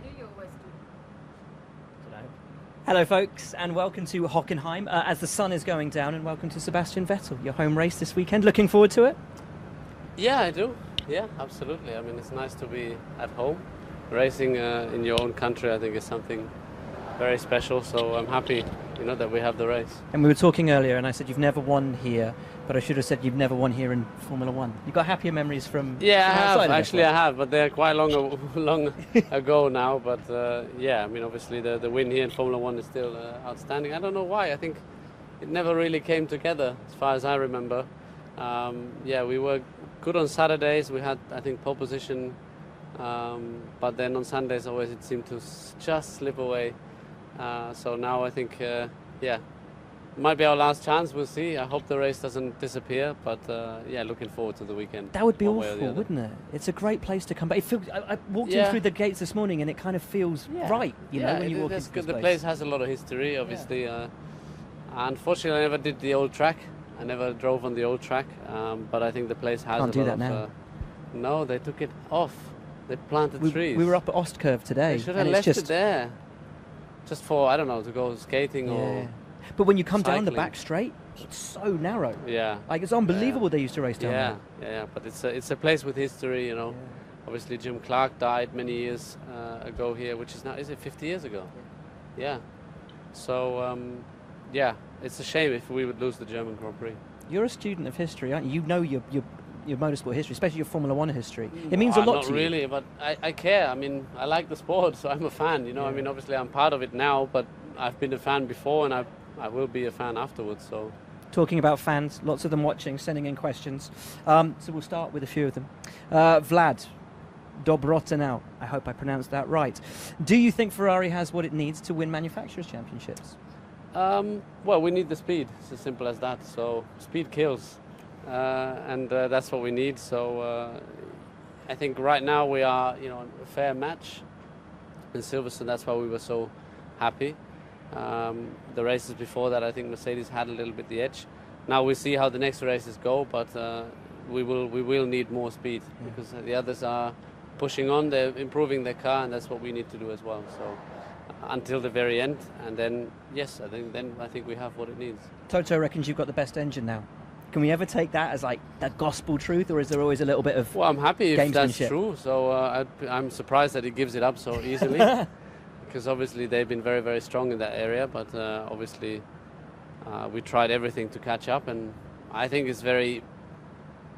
do, you always do. Hello folks, and welcome to Hockenheim as the sun is going down, and welcome to Sebastian Vettel, your home race this weekend. Looking forward to it? Yeah, I do. Yeah, absolutely. I mean, it's nice to be at home. Racing in your own country, I think, is something very special, so I'm happy, that we have the race. And we were talking earlier, and I said you've never won here, but I should have said you've never won here in Formula One. You've got happier memories from Yeah, from I outside have. of Actually, F1. I have, but they're quite long ago now. But yeah, I mean, obviously the win here in Formula One is still outstanding. I don't know why. I think it never really came together, as far as I remember. Yeah, we were good on Saturdays. We had, I think, pole position, but then on Sundays always it seemed to just slip away. So now I think, yeah, might be our last chance. We'll see. I hope the race doesn't disappear, but yeah, looking forward to the weekend. That would be one way or the awful, other. wouldn't it? It's a great place to come back. It feels, I walked in Yeah. through the gates this morning, and it kind of feels right, Yeah, when you walk that's into good. this The place has a lot of history, obviously. Unfortunately, I never did the old track. I never drove on the old track, but I think the place has Can't a do lot that of... now. No, they took it off. They planted trees. We were up at Ostkurve today, They should and have it's left just it there. Just for, I don't know, to go skating or... But when you come down the cycling. back straight, it's so narrow. Yeah. Like, it's unbelievable they used to race down Yeah, there. yeah, but it's a place with history, Obviously, Jim Clark died many years ago here, which is now, is it 50 years ago? Yeah. So, yeah, it's a shame if we would lose the German Grand Prix. You're a student of history, aren't you? You know your motorsport history, especially your Formula One history. It means a lot not to really, you. but I care. I mean, I like the sport, so I'm a fan, I mean, obviously I'm part of it now, but I've been a fan before, and I will be a fan afterwards, so... Talking about fans, lots of them watching, sending in questions. So we'll start with a few of them. Vlad Dobrotanau, I hope I pronounced that right. Do you think Ferrari has what it needs to win manufacturers' championships? Well, we need the speed. It's as simple as that. So speed kills, and that's what we need. So I think right now we are, a fair match in Silverstone. That's why we were so happy. The races before that, I think Mercedes had a little bit the edge. Now we see how the next races go, but we will need more speed because the others are pushing on. They're improving their car, and that's what we need to do as well. So until the very end, and then yes, I think we have what it needs. Toto reckons you've got the best engine now. Can we ever take that as like that gospel truth, or is there always a little bit of Well, I'm happy if that's gamesmanship? true. So I'm surprised that he gives it up so easily, because obviously they've been very, very strong in that area. But obviously we tried everything to catch up, and I think it's very,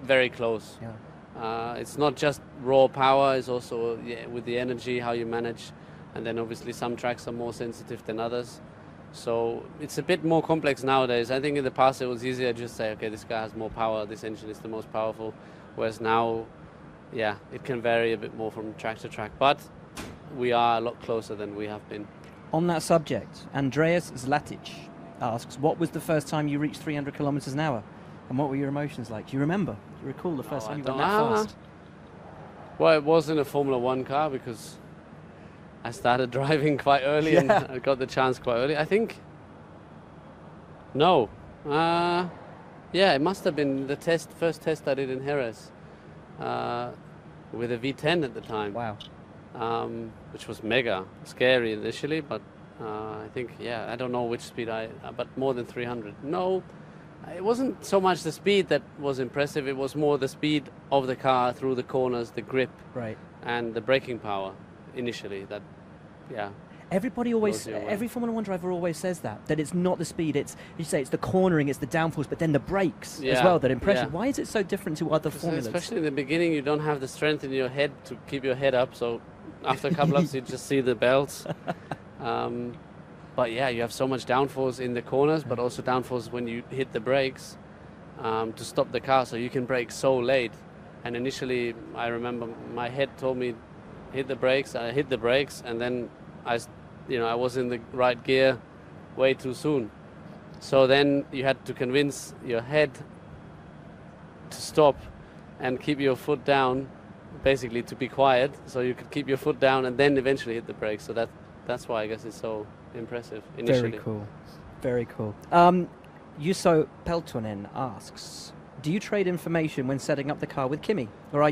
very close. Yeah. It's not just raw power; it's also with the energy, how you manage. And then obviously some tracks are more sensitive than others. So it's a bit more complex nowadays. I think in the past it was easier to just say, okay, this guy has more power, this engine is the most powerful. Whereas now, yeah, it can vary a bit more from track to track. But we are a lot closer than we have been. On that subject, Andreas Zlatic asks, what was the first time you reached 300 kilometers an hour? And what were your emotions like? Do you remember? Do you recall the first time you went that fast? Well, it was in a Formula One car because I started driving quite early and I got the chance quite early. I think, no. Yeah, it must have been the first test I did in Jerez with a V10 at the time. Wow. Which was mega scary initially, but I think, I don't know which speed but more than 300. No, it wasn't so much the speed that was impressive, it was more the speed of the car through the corners, the grip, and the braking power initially. That, Everybody always, every Formula One driver always says that it's not the speed, it's the cornering, it's the downforce, but then the brakes as well that impress you. Why is it so different to other formulas? Especially in the beginning, you don't have the strength in your head to keep your head up, so after a couple laps you just see the belts. But yeah, you have so much downforce in the corners, but also downforce when you hit the brakes to stop the car, so you can brake so late. And initially, I remember my head told me, hit the brakes. I hit the brakes, and then I was in the right gear way too soon. So then you had to convince your head to stop and keep your foot down, basically to be quiet, so you could keep your foot down and then eventually hit the brakes. So that's why I guess it's so impressive initially. Very cool. Very cool. Juso Peltonen asks, Do you trade information when setting up the car with Kimi, or are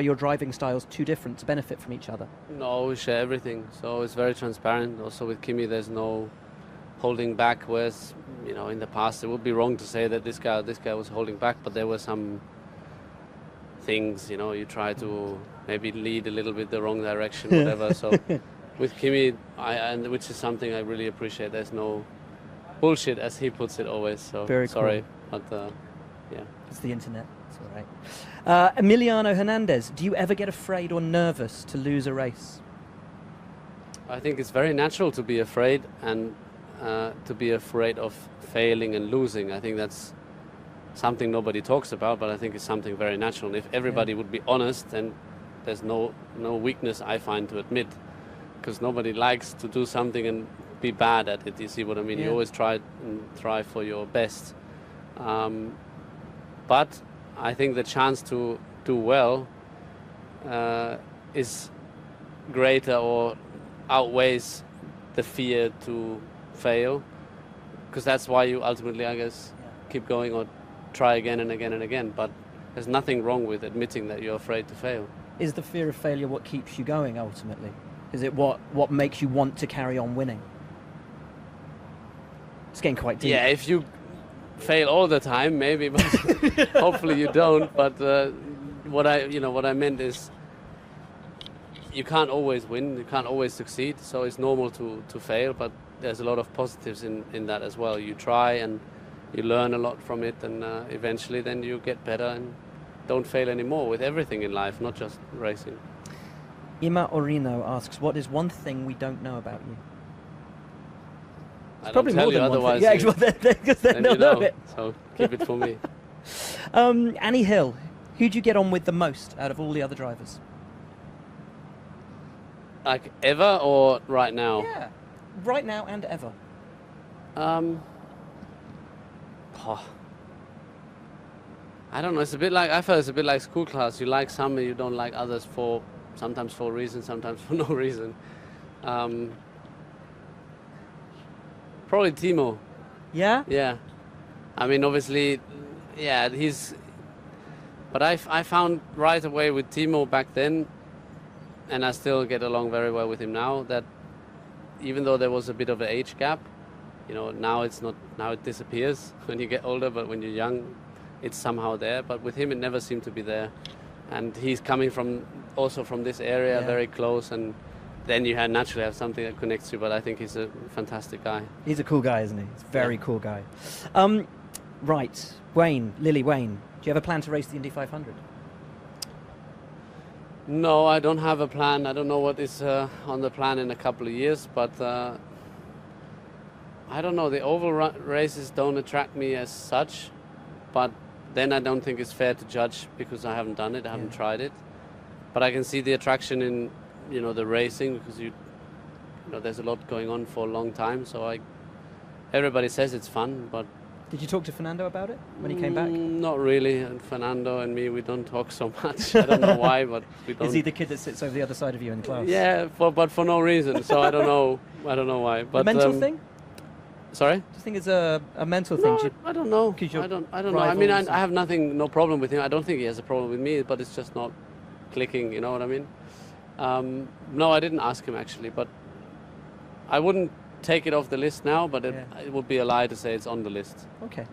your driving styles too different to benefit from each other? No, we share everything, so it's very transparent. Also with Kimi, there's no holding back, whereas, you know, in the past it would be wrong to say that this guy was holding back, but there were some things, you know, you try to maybe lead a little bit the wrong direction, whatever. So with Kimi, and which is something I really appreciate, there's no bullshit, as he puts it always. So Very sorry, cool. but yeah. It's the internet. It's all right. Emiliano Hernandez, do you ever get afraid or nervous to lose a race? I think it's very natural to be afraid and to be afraid of failing and losing. I think that's something nobody talks about, but I think it's something very natural. And if everybody would be honest, then there's no weakness I find to admit, because nobody likes to do something and be bad at it. You see what I mean? Yeah. You always try for your best. But I think the chance to do well is greater or outweighs the fear to fail, because that's why you ultimately, I guess, keep going or try again and again and again. But there's nothing wrong with admitting that you're afraid to fail. Is the fear of failure what keeps you going ultimately? Is it what makes you want to carry on winning? It's getting quite deep. Yeah, if you fail all the time, maybe, but hopefully you don't. But what I meant is, you can't always win, you can't always succeed, so it's normal to fail, but there's a lot of positives in that as well. You try and you learn a lot from it, and eventually then you get better and don't fail anymore with everything in life, not just racing. Ima Orino asks, what is one thing we don't know about you? I Probably don't tell more you than otherwise. one thing. Yeah, because they Then don't you know know, it. so keep it for me. Annie Hill, who do you get on with the most out of all the other drivers? Like ever or right now? Yeah, right now and ever. I don't know. It's a bit like, I feel it's a bit like school class. You like some and you don't like others, sometimes for a reason, sometimes for no reason. Probably Timo. Yeah? Yeah. I mean, obviously, yeah, but I found right away with Timo back then, and I still get along very well with him now, that even though there was a bit of an age gap, you know, now it disappears when you get older, but when you're young, it's somehow there. But with him, it never seemed to be there. And he's coming also from this area, Yeah. very close, and then you naturally have something that connects you. But I think he's a fantastic guy. He's a cool guy, isn't he? He's a very cool guy. Right, Lily Wayne, do you have a plan to race the Indy 500? No, I don't have a plan. I don't know what is on the plan in a couple of years, but I don't know. The oval races don't attract me as such, but then I don't think it's fair to judge because I haven't done it, I haven't tried it. But I can see the attraction in, you know, the racing, because you know, there's a lot going on for a long time. So everybody says it's fun, but Did you talk to Fernando about it when he came back? Not really. And Fernando and me, we don't talk so much. I don't know why, but we don't. Is he the kid that sits over the other side of you in class? Yeah, but for no reason. So I don't know. I don't know why. But a mental thing? Sorry? Do you think it's a mental No, thing? I don't know. 'Cause you're I don't know. I mean, rivals I have no problem with him. I don't think he has a problem with me, but it's just not clicking. You know what I mean? No, I didn't ask him actually, but I wouldn't take it off the list now. But it would be a lie to say it's on the list. Okay.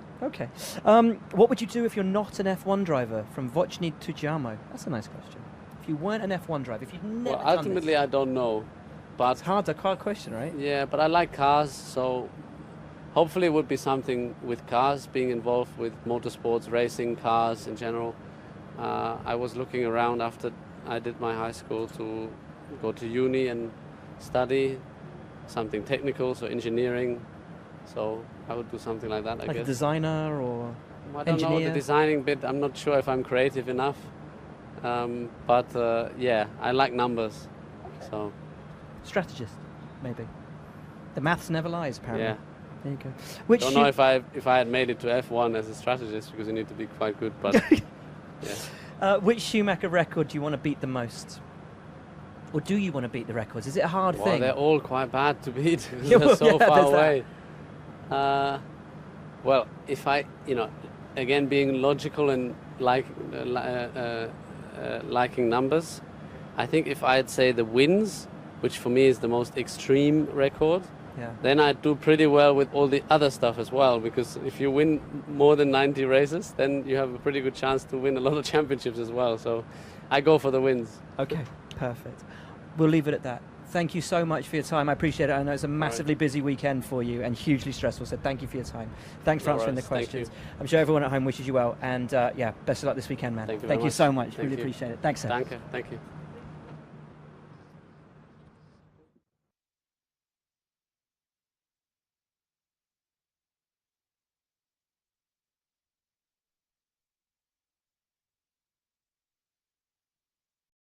What would you do if you're not an F1 driver? From Vochnid to Jamo. That's a nice question. If you weren't an F1 driver, if you'd never Well, done ultimately, this. I don't know. But It's hard question, right? yeah, but I like cars, so hopefully it would be something with cars, being involved with motorsports, racing, cars in general. I was looking around after I did my high school to go to uni and study something technical, so engineering. So I would do something like that, I Like guess. a designer or I don't know, engineer? the designing bit, I'm not sure if I'm creative enough. But yeah, I like numbers. So strategist, maybe. The maths never lies, apparently. yeah. There you go. Which Don't know if I had made it to F1 as a strategist, because you need to be quite good, but yeah. which Schumacher record do you want to beat the most? Or do you want to beat the records? Is it a hard Well, thing? they're all quite bad to beat. Yeah, They're so yeah, far there's that. away. Well, if again, being logical and liking numbers, I think if I'd say the wins, which for me is the most extreme record, then I'd do pretty well with all the other stuff as well, because if you win more than 90 races, then you have a pretty good chance to win a lot of championships as well. So I go for the wins. Okay, perfect. We'll leave it at that. Thank you so much for your time. I appreciate it. I know it's a massively busy weekend for you and hugely stressful, so thank you for your time. Thanks for answering the questions. I'm sure everyone at home wishes you well, and best of luck this weekend, man. Thank you so much. Really appreciate it. Thanks, sir. Danke. Thank you.